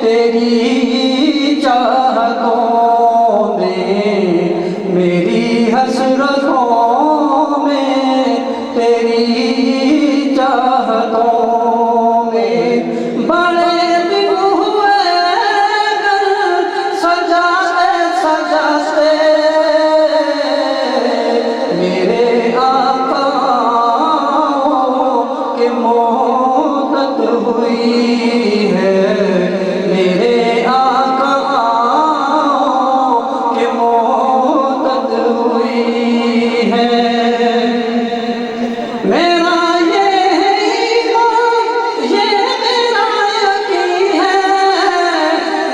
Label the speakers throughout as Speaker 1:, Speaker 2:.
Speaker 1: تیری چاہتوں میں، میری حسرتوں میں، تیری چاہتوں میں بڑے دن ہوئے گر سجاتے سجاتے میرے آقا کہ مدت ہوئی ہے، میرے آقا کہ مدت ہوئی ہے۔ میرا یہ ایمان، یہ میرا یقین ہے،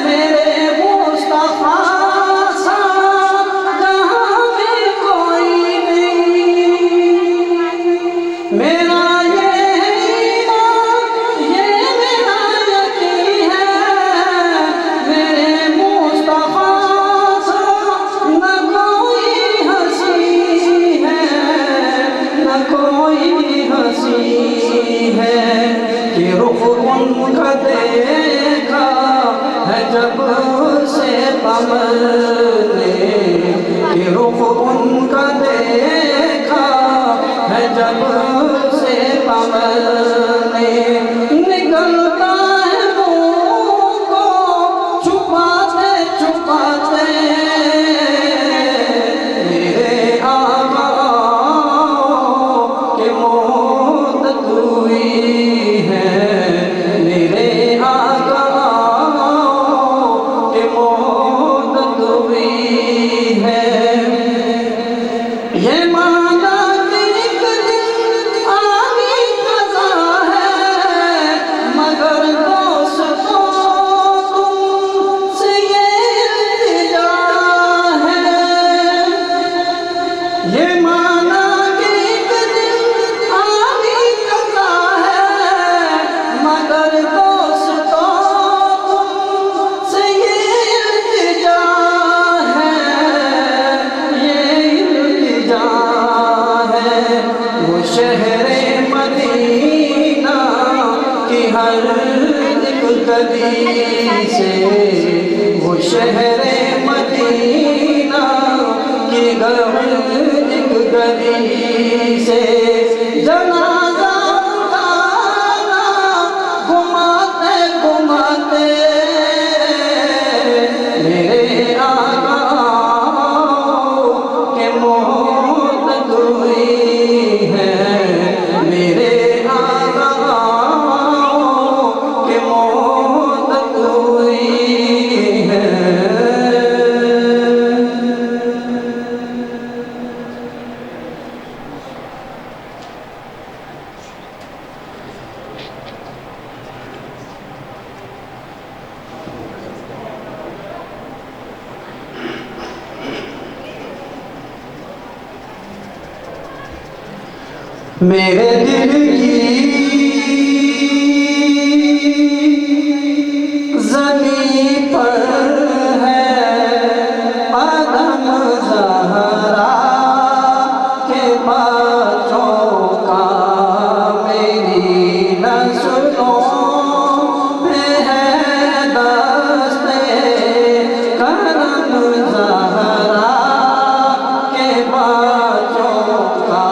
Speaker 1: میرے مصطفیٰ سا جہاں میں کوئی نہیں۔ میرا ان کا دیکھا ہے جب سے قمر نے، کہ رخ ان کا دیکھا ہے جب سے قمر نے، نکلتا ہے منہ کو چھپاتے چھپاتے میرے آقا کہ مدت ہوئی ہے، میرے آقا کہ مدت ہوئی ہے۔ یہ مانا کہ ایک دن آنی قضا ہے، مگر دوستوں تم سے یہ التجا ہے۔ یہ مانا کہ ایک دن آنی قضا ہے، مگر دوستوں تم سے یہ التجا ہے، یہ التجا ہے۔ وہ شہر مدینہ کی ہر ایک گلی سے، وہ شہر مدینہ کی ہر ایک گلی سے جنازہ اٹھانا گھماتے گھماتے میرے آقا کہ مدت ہوئی ہے، میرے آقا کہ مدت ہوئی ہے۔ میرے دل کی زمین پر ہے قدم زہرا کے بچوں کا، میری نسلوں میں ہے دست کرم زہرا کے بچوں کا،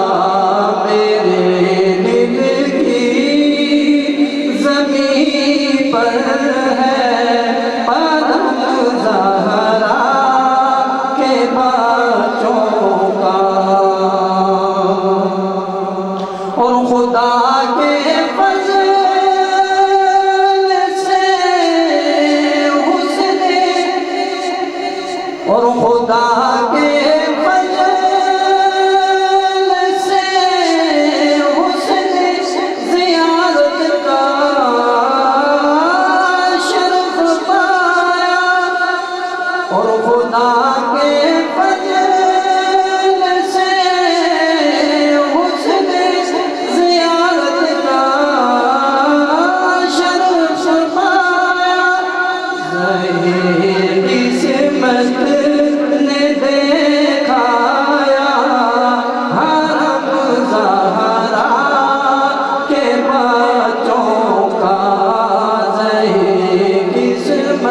Speaker 1: پر ہے قدم زہرا کے بچوں کا، اور خدا کے فضل سے حسن، اور خدا کے فضل سے حسن زیارت کا اور خدا کے فضل سے حسن زیارت کا شرف پایا، ظاہر قسمت نے دیکھایا حرم زہرا کے بچوں کا، ظاہر قسمت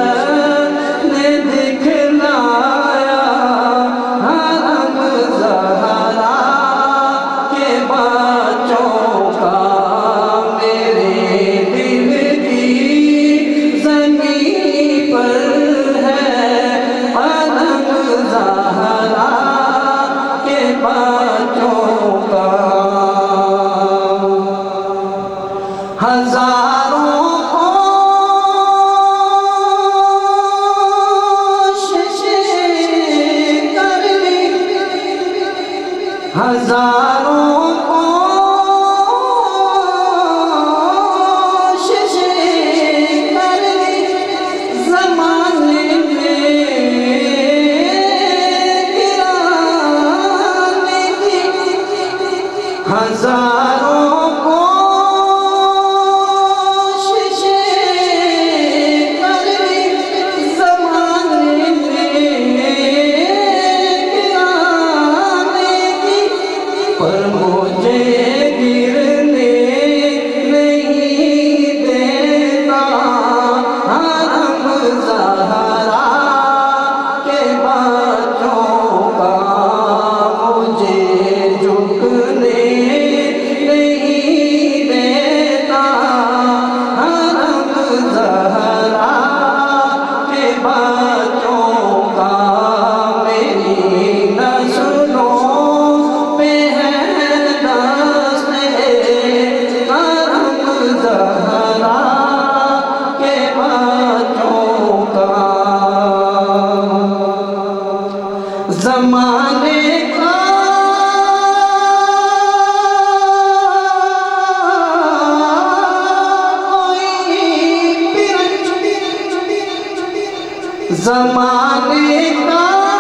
Speaker 1: گرنے نہیں دیتا حرم زہرا کے بچوں کا مجھے جھکنے نہیں دیتا حرم زہرا کے بچوں کا میری نسلوں پہ ہے دست حرم زہرا کے بچوں کا زمانے کا زمانے کا